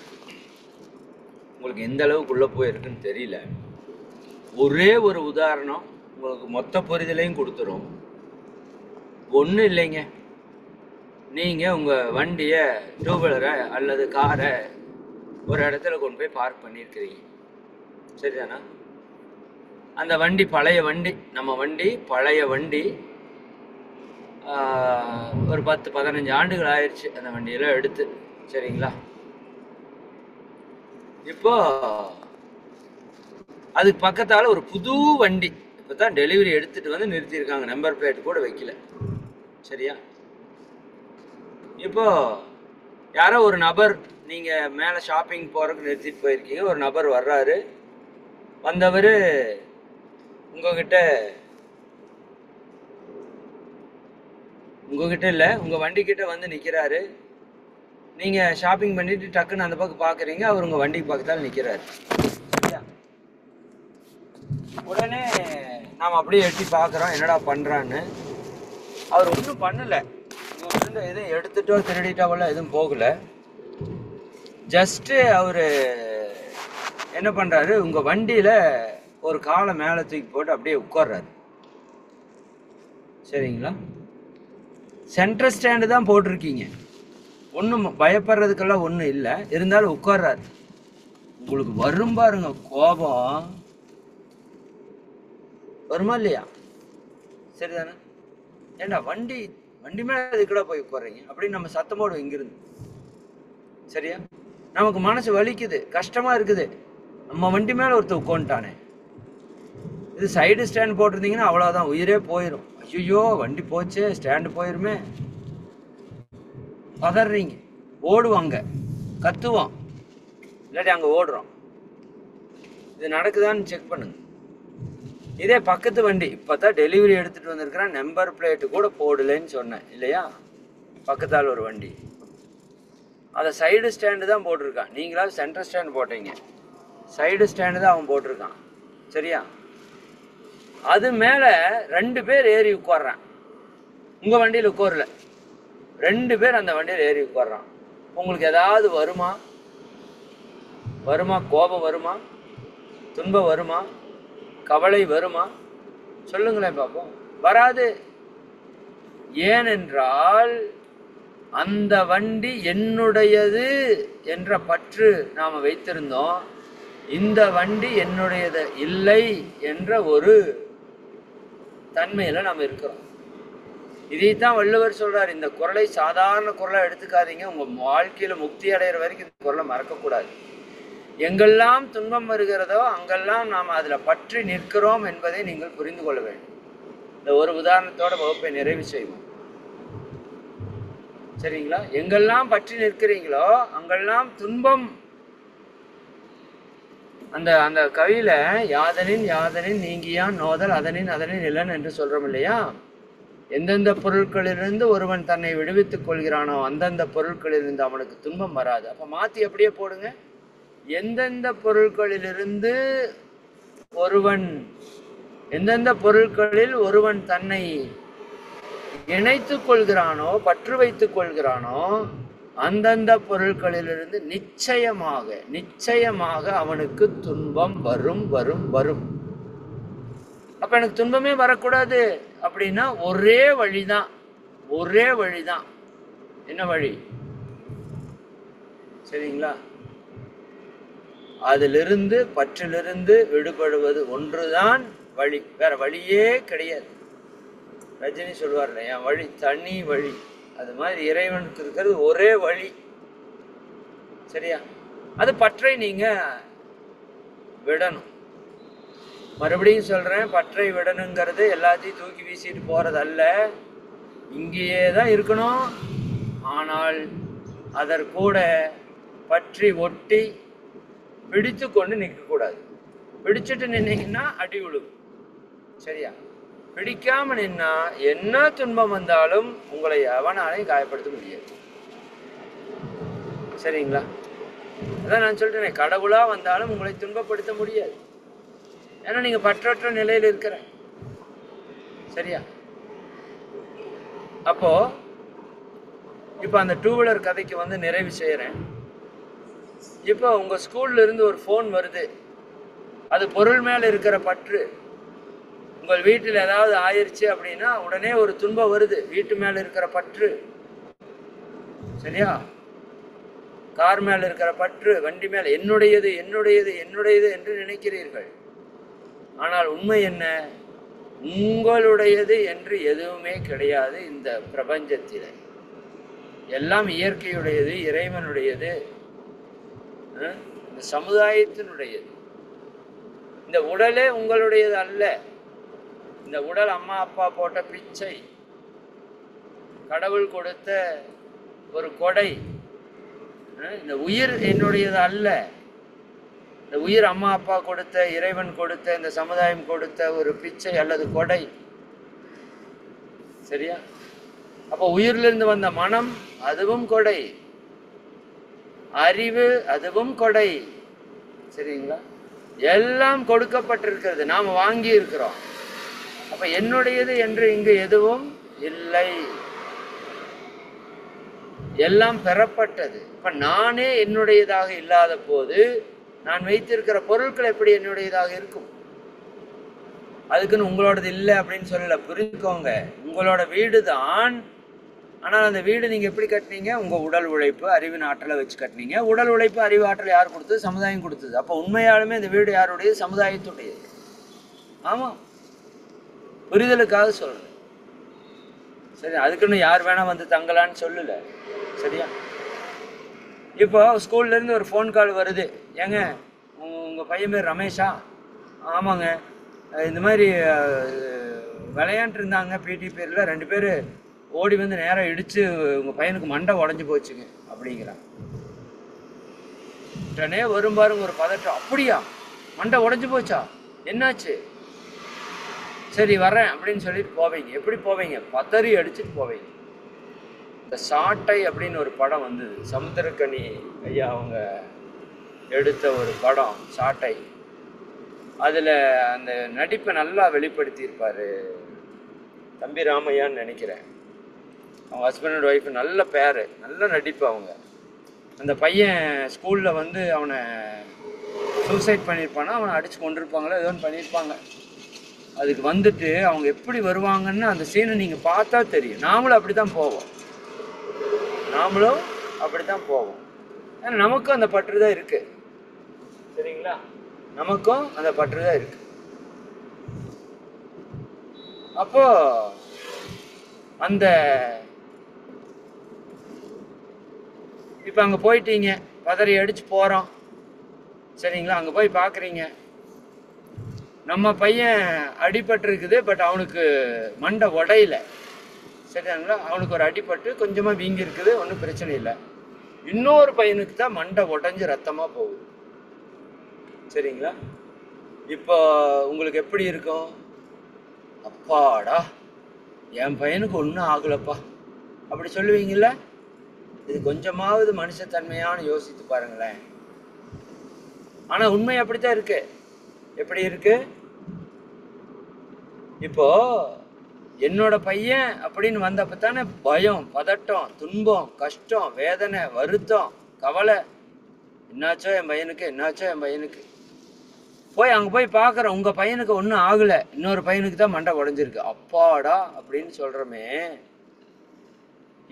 உங்களுக்கு எந்த அளவுக்கு உள்ள போயிருக்குன்னு தெரியல. ஒரே ஒரு உதாரணம் உங்களுக்கு மொத்த புரிதலையும் கொடுத்துரும். ஒன்றும் இல்லைங்க, நீங்கள் உங்கள் வண்டியை, டூ வீலரை அல்லது காரை ஒரு இடத்துல கொண்டு போய் பார்க் பண்ணியிருக்கிறீங்க. சரிதானா? அந்த வண்டி பழைய வண்டி, நம்ம வண்டி பழைய வண்டி. ஒரு 10-15 ஆண்டுகள் ஆயிடுச்சு அந்த வண்டியெல்லாம் எடுத்து. சரிங்களா? இப்போ அதுக்கு பக்கத்தால் ஒரு புது வண்டி இப்போ தான் டெலிவரி எடுத்துகிட்டு வந்து நிறுத்தியிருக்காங்க, நம்பர் பிளேட் கூட வைக்கல. சரியா? இப்போ யாரோ ஒரு நபர், நீங்கள் மேலே ஷாப்பிங் போகிறதுக்கு நிறுத்திட்டு போயிருக்கீங்க, ஒரு நபர் வர்றாரு. வந்தவர் உங்ககிட்ட இல்லை, உங்கள் வண்டிக்கிட்ட வந்து நிற்கிறாரு. நீங்கள் ஷாப்பிங் பண்ணிவிட்டு டக்குன்னு அந்த பக்கம் பார்க்குறீங்க, அவர் உங்கள் வண்டிக்கு பக்கத்தால் நிற்கிறாரு. சரியா? உடனே நாம் அப்படியே எட்டி பார்க்குறோம், என்னடா பண்ணுறான்னு. அவர் ஒன்றும் பண்ணலை, உங்கள்கிட்ட எதுவும் எடுத்துட்டோ திருடிட்டாவெல்லாம் எதுவும் போகலை. ஜஸ்ட்டு அவர் என்ன பண்ணுறாரு, உங்கள் வண்டியில் ஒரு காலை மேலே தூக்கி போட்டு அப்படியே உட்கார்றாரு. சரிங்களா? சென்ட்ரல் ஸ்டாண்டு தான் போட்டிருக்கீங்க, ஒன்றும் பயப்படுறதுக்கெல்லாம் ஒன்றும் இல்லை, இருந்தாலும் உட்கார்றாரு. உங்களுக்கு வரும் பாருங்க கோபம், வருமா இல்லையா? சரிதானே? ஏண்டா வண்டி மேலே அதுக்கூட போய் உட்கார்றீங்க அப்படின்னு நம்ம சத்தம் போடுவோம் இங்கிருந்து. சரியா? நமக்கு மனசு வலிக்குது, கஷ்டமா இருக்குது, நம்ம வண்டி மேலே ஒருத்தர் உட்காந்துட்டானே. இது சைடு ஸ்டாண்ட் போட்டிருந்தீங்கன்னா அவ்வளோதான், உயிரே போயிடும். ஐயோ வண்டி போச்சே, ஸ்டாண்டு போயிருமே, பதறீங்க, ஓடுவாங்க, கத்துவோம், இல்லாட்டி அங்கே ஓடுறோம். இது நடக்குதான்னு செக் பண்ணுங்க. இதே பக்கத்து வண்டி இப்போ தான் டெலிவரி எடுத்துகிட்டு வந்திருக்கிறேன், நம்பர் பிளேட்டு கூட போடலைன்னு சொன்னேன் இல்லையா? பக்கத்தால் ஒரு வண்டி, அதை சைடு ஸ்டாண்டு தான் போட்டிருக்கான். நீங்களாவது சென்ட்ரல் ஸ்டாண்டு போட்டீங்க, சைடு ஸ்டாண்டு தான் அவன் போட்டிருக்கான். சரியா? அது மேலே 2 பேர் ஏறி உட்கார்றான். உங்கள் வண்டியில் உட்காரல, 2 பேர் அந்த வண்டியில் ஏறி உட்கார்றான். உங்களுக்கு ஏதாவது வருமா? கோபம் வருமா? துன்பம் வருமா? கவலை வருமா? சொல்லுங்களேன் பார்ப்போம். வராது. ஏனென்றால் அந்த வண்டி என்னுடையது என்ற பற்று நாம் வைத்திருந்தோம். இந்த வண்டி என்னுடையது இல்லை என்ற ஒரு தன்மையில் நாம் இருக்கிறோம். இதைத்தான் வள்ளுவர் சொல்றார். இந்த குறளை சாதாரண குறளை எடுத்துக்காதீங்க, உங்கள் வாழ்க்கையில் முக்தி அடைகிற வரைக்கும் இந்த குறளை மறக்கக்கூடாது. எங்கெல்லாம் துன்பம் வருகிறதோ அங்கெல்லாம் நாம் அதில் பற்றி நிற்கிறோம் என்பதை நீங்கள் புரிந்து கொள்ள வேண்டும். இந்த ஒரு உதாரணத்தோட வகுப்பை நிறைவு செய்வோம். சரிங்களா? எங்கெல்லாம் பற்றி நிற்கிறீங்களோ அங்கெல்லாம் துன்பம். அந்த அந்த கவியில யாதனின் நீங்கியான் நோதல் அதனின் இளன் என்று சொல்றோம் இல்லையா? எந்தெந்த பொருட்களிலிருந்து ஒருவன் தன்னை விடுவித்துக் கொள்கிறானோ அந்தந்த பொருட்களிலிருந்து அவனுக்கு துன்பம் வராது. அப்ப மாத்தி அப்படியே போடுங்க. எந்தெந்த பொருட்களில் ஒருவன் தன்னை இணைத்துக் கொள்கிறானோ, பற்று வைத்துக் கொள்கிறானோ, அந்தந்த பொருட்களிலிருந்து நிச்சயமாக அவனுக்கு துன்பம் வரும். அப்ப எனக்கு துன்பமே வரக்கூடாது அப்படின்னா ஒரே வழிதான். என்ன வழி? சரிங்களா? அதிலிருந்து, பற்றிலிருந்து விடுபடுவது ஒன்றுதான் வழி, வேற வழியே கிடையாது. ரஜினி சொல்வார், என் வழி தனி வழி. அது மாதிரி இறைவனுக்கு இருக்கிறது ஒரே வழி. சரியா? அது பற்றை நீங்க விடணும். மறுபடியும் சொல்றேன், பற்றை விடணுங்கிறது எல்லாத்தையும் தூக்கி வீசிட்டு போறதல்ல, இங்கேயே தான் இருக்கணும். ஆனால் அதற்கூட பற்றி ஒட்டி பிடித்து கொண்டு நிற்கக்கூடாது. பிடிச்சிட்டு நின்னீங்கன்னா அடி விழுகும். சரியா? பிடிக்காம நின்னா என்ன துன்பம் வந்தாலும் உங்களை எவனாலையும் காயப்படுத்த முடியாது. சரிங்களா? அதான் நான் சொல்றேன், கடவுளா வந்தாலும் உங்களை துன்பப்படுத்த முடியாது. ஏன்னா நீங்க பற்றற்ற நிலையில் இருக்கிற. சரியா? அப்போ இப்ப அந்த 2 வீலர் கதைக்கு வந்து நிறைவு செய்யறேன். இப்போ உங்க ஸ்கூல்ல இருந்து ஒரு போன் வருது, அது பொருள் மேல இருக்கிற பற்று. உங்கள் வீட்டில் ஏதாவது ஆயிடுச்சு அப்படின்னா உடனே ஒரு துன்பம் வருது, வீட்டு மேல இருக்கிற பற்று. சரியா? கார் மேல இருக்கிற பற்று, வண்டி மேல என்னுடையது என்று நினைக்கிறீர்கள். ஆனால் உண்மை என்ன? உங்களுடையது என்று எதுவுமே கிடையாது இந்த பிரபஞ்சத்தில். எல்லாம் இயற்கையுடையது, இறைவனுடையது, இந்த சமுதாயத்தினுடையது. இந்த உடலே உங்களுடையது அல்ல. இந்த உடல் அம்மா அப்பா போட்ட பிச்சை, கடவுள் கொடுத்த ஒரு கொடை. இந்த உயிர் என்னுடையது அல்ல. இந்த உயிர் அம்மா அப்பா கொடுத்த, இறைவன் கொடுத்த, இந்த சமுதாயம் கொடுத்த ஒரு பிச்சை அல்லது கொடை. சரியா? அப்போ உயிரிலிருந்து வந்த மனம் அதுவும் கொடை, அறிவு அதுவும் கொடை. சரிங்களா? எல்லாம் கொடுக்கப்பட்டிருக்கிறது, நாம் வாங்கி இருக்கிறோம். அப்ப என்னுடையது என்று இங்கு எதுவும் இல்லை, எல்லாம் பெறப்பட்டது. இப்ப நானே என்னுடையதாக இல்லாத போது நான் வைத்திருக்கிற பொருட்கள் எப்படி என்னுடையதாக இருக்கும்? அதுக்குன்னு உங்களோடது இல்லை அப்படின்னு சொல்லல, புரிஞ்சுக்கோங்க. உங்களோட வீடு தான். ஆனால் அந்த வீடு நீங்கள் எப்படி கட்டினீங்க? உங்கள் உடல் உழைப்பு, அறிவின் ஆற்றலை வச்சு கட்டினீங்க. உடல் உழைப்பு, அறிவு ஆற்றல் யார் கொடுத்தது? சமுதாயம் கொடுத்தது. அப்போ உண்மையாலுமே இந்த வீடு யாருடையது? சமுதாயத்துடையது. ஆமாம், புரிதலுக்காக சொல்கிறேன். சரி, அதுக்குன்னு யார் வேணால் வந்து தங்கலான்னு சொல்லலை. சரியா? இப்போ ஸ்கூல்லேருந்து ஒரு ஃபோன் கால் வருது. ஏங்க உங்கள் பையன் பேர் ரமேஷா? ஆமாங்க, இந்த மாதிரி விளையாண்டு இருந்தாங்க பிடி பேரில், 2 பேர் ஓடி வந்து நேராக இடித்து உங்கள் பையனுக்கு மண்டை உடஞ்சி போச்சுங்க அப்படிங்கிறான். உடனே வரும் பாருங்க ஒரு பதட்டம். அப்படியா, மண்டை உடஞ்சி போச்சா, என்னாச்சு? சரி வரேன் அப்படின்னு சொல்லிட்டு போவீங்க. எப்படி போவீங்க? பதறி அடிச்சுட்டு போவீங்க. இந்த சாட்டை அப்படின்னு ஒரு படம் வந்தது, சமுத்திரக்கனி ஐயா அவங்க எடுத்த ஒரு படம் சாட்டை. அதில் அந்த நடிப்பை நல்லா வெளிப்படுத்தியிருப்பார் தம்பி ராமையான்னு நினைக்கிறேன். அவங்க ஹஸ்பண்ட் அண்ட் ஒய்ஃபு நல்ல பேர், நல்ல நடிப்பு அவங்க. அந்த பையன் ஸ்கூலில் வந்து அவனை சூசைட் பண்ணியிருப்பானா, அவனை அடித்து கொண்டிருப்பாங்களோ ஏதோ ஒன்று பண்ணியிருப்பாங்க. அதுக்கு வந்துட்டு அவங்க எப்படி வருவாங்கன்னு அந்த சீனை நீங்கள் பார்த்தா தெரியும். நாமளும் அப்படி தான் போவோம், நாமளும் அப்படி தான் போவோம். ஏன்னா நமக்கும் அந்த பற்று தான் இருக்குது. சரிங்களா? நமக்கும் அந்த பற்று தான் இருக்கு. அப்போ அந்த இப்போ அங்கே போயிட்டீங்க, பதறி அடிச்சு போகிறோம். சரிங்களா? அங்கே போய் பார்க்குறீங்க, நம்ம பையன் அடிபட்டிருக்குது, பட் அவனுக்கு மண்டை உடையில. சரிங்களா? அவனுக்கு ஒரு அடிபட்டு கொஞ்சமாக வீங்கி இருக்குது, ஒன்றும் பிரச்சனை இல்லை. இன்னொரு பையனுக்கு தான் மண்டை உடஞ்சி ரத்தமாக போகுது. சரிங்களா? இப்போ உங்களுக்கு எப்படி இருக்கும்? அப்பாடா, என் பையனுக்கு ஒன்றும் ஆகலப்பா அப்படி சொல்லுவீங்கல்ல? இது கொஞ்சமாவது மனுஷத்தன்மையான யோசித்து பாருங்களேன். ஆனால் உண்மை அப்படித்தான் இருக்கு. எப்படி இருக்கு? இப்போ என்னோட பையன் அப்படின்னு வந்தப்ப தானே பயம், பதட்டம், துன்பம், கஷ்டம், வேதனை, வருத்தம், கவலை. என்னாச்சோ என் பையனுக்கு, என்னாச்சோ என் பையனுக்கு. போய் அங்கே போய் பார்க்குறோம், உங்கள் பையனுக்கு ஒன்றும் ஆகலை, இன்னொரு பையனுக்கு தான் மண்டை உடஞ்சிருக்கு. அப்பாடா அப்படின்னு சொல்கிறோமே.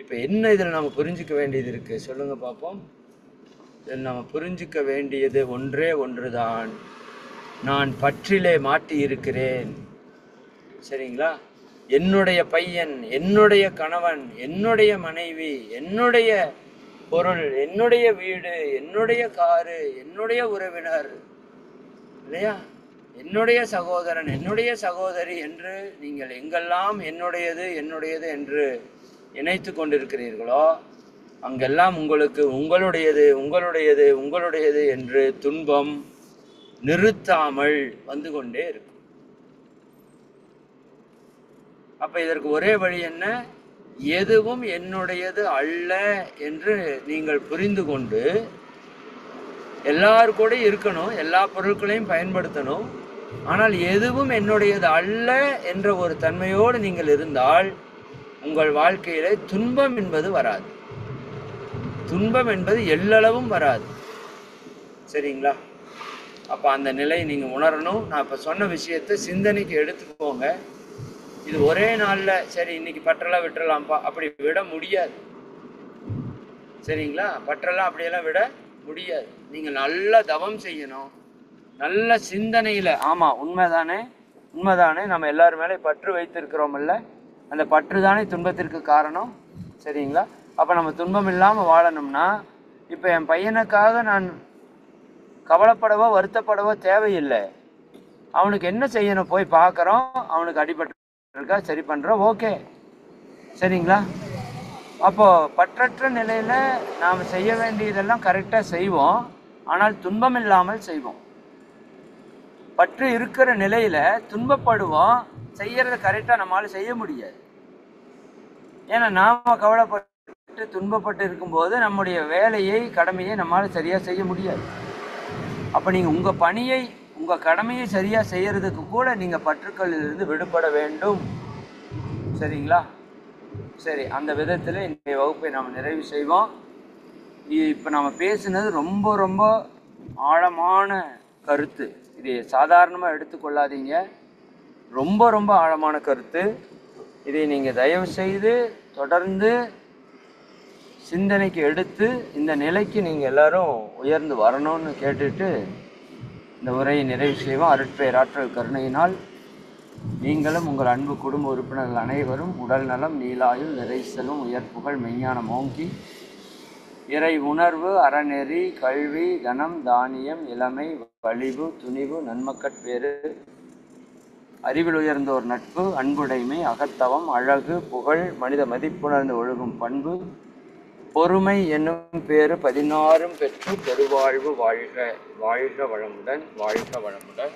இப்போ என்ன இதில் நம்ம புரிஞ்சிக்க வேண்டியது இருக்குது சொல்லுங்கள் பார்ப்போம். இதில் நம்ம புரிஞ்சிக்க வேண்டியது ஒன்றே ஒன்று தான். நான் பற்றிலே மாட்டி இருக்கிறேன். சரிங்களா? என்னுடைய பையன், என்னுடைய கணவன், என்னுடைய மனைவி, என்னுடைய பொருள், என்னுடைய வீடு, என்னுடைய காரு, என்னுடைய உறவினர், இல்லையா, என்னுடைய சகோதரன், என்னுடைய சகோதரி என்று நீங்கள் எங்கெல்லாம் என்னுடையது என்னுடையது என்று இணைத்து கொண்டிருக்கிறீர்களோ அங்கெல்லாம் உங்களுக்கு உங்களுடையது உங்களுடையது உங்களுடையது என்று துன்பம் நிறுத்தாமல் வந்து கொண்டே இருக்கும். அப்ப இதற்கு ஒரே வழி என்ன? எதுவும் என்னுடையது அல்ல என்று நீங்கள் புரிந்து கொண்டு எல்லாரு கூட இருக்கணும், எல்லா பொருட்களையும் பயன்படுத்தணும். ஆனால் எதுவும் என்னுடையது அல்ல என்ற ஒரு தன்மையோடு நீங்கள் இருந்தால் உங்கள் வாழ்க்கையில துன்பம் என்பது வராது. துன்பம் என்பது எல்லளவும் வராது. சரிங்களா? அப்போ அந்த நிலை நீங்கள் உணரணும். நான் இப்போ சொன்ன விஷயத்தை சிந்தனைக்கு எடுத்துக்கோங்க. இது ஒரே நாளில் சரி இன்னைக்கு பற்றெல்லாம் விட்டுறலாம்ப்பா அப்படி விட முடியாது. சரிங்களா? பற்றெல்லாம் அப்படியெல்லாம் விட முடியாது. நீங்கள் நல்ல தவம் செய்யணும், நல்ல சிந்தனையில். ஆமாம், உண்மைதானே, உண்மைதானே, நம்ம எல்லாரும் மேலே பற்று வைத்திருக்கிறோமில்ல, அந்த பற்று தானே துன்பத்திற்கு காரணம். சரிங்களா? அப்போ நம்ம துன்பம் இல்லாமல் வாழணும்னா இப்போ என் பையனுக்காக நான் கவலைப்படவோ வருத்தப்படவோ தேவையில்லை. அவனுக்கு என்ன செய்யணும் போய் பார்க்குறோம், அவனுக்கு அடிபட்டு இருக்கா, சரி பண்ணுறோம், ஓகே, சரிங்களா? அப்போது பற்றற்ற நிலையில் நாம் செய்ய வேண்டியதெல்லாம் கரெக்டாக செய்வோம், ஆனால் துன்பம் இல்லாமல் செய்வோம். பற்று இருக்கிற நிலையில் துன்பப்படுவோம், செய்யறத கரெக்டாக நம்மளால் செய்ய முடியாது. ஏன்னா நாம் கவலைப்பட்டு துன்பப்பட்டு இருக்கும்போது நம்முடைய வேலையை, கடமையை நம்மளால் சரியாக செய்ய முடியாது. அப்போ நீங்கள் உங்கள் பணியை, உங்கள் கடமையை சரியாக செய்கிறதுக்கு கூட நீங்கள் பற்றுக்களிலிருந்து விடுபட வேண்டும். சரிங்களா? சரி, அந்த விதத்தில் இன்றைய வகுப்பை நாம் நிறைவு செய்வோம். இப்போ நாம் பேசுனது ரொம்ப ரொம்ப ஆழமான கருத்து. இதை சாதாரணமாக எடுத்துக்கொள்ளாதீங்க. ரொம்ப ரொம்ப ஆழமான கருத்து. இதை நீங்கள் தயவு செய்து தொடர்ந்து சிந்தனைக்கு எடுத்து இந்த நிலைக்கு நீங்கள் எல்லாரும் உயர்ந்து வரணும்னு கேட்டுட்டு இந்த உரையை நிறைவு செய்வோம். அருட்பேராற்றல் கருணையினால் நீங்களும் உங்கள் அன்பு குடும்ப உறுப்பினர்கள் அனைவரும் உடல் நலம், நீலாயுள், நிறை செல்வம், உயர்ப்புகள், மெய்ஞானம் ஓங்கி இறை உணர்வு, அறநெறி, கல்வி, தனம், தானியம், இளமை, வலிவு, துணிவு, நன்மக்கட்பேறு, அறிவில் உயர்ந்தோர் நட்பு, அன்புடைமை, அகத்தவம், அழகு, புகழ், மனித மதிப்புணர்ந்து ஒழுகும் பண்பு, பொறுமை என்னும் பேறு 16 பெற்று பெருவாழ்வு வாழ்க. வாழ்க வளமுடன், வாழ்க வளமுடன்.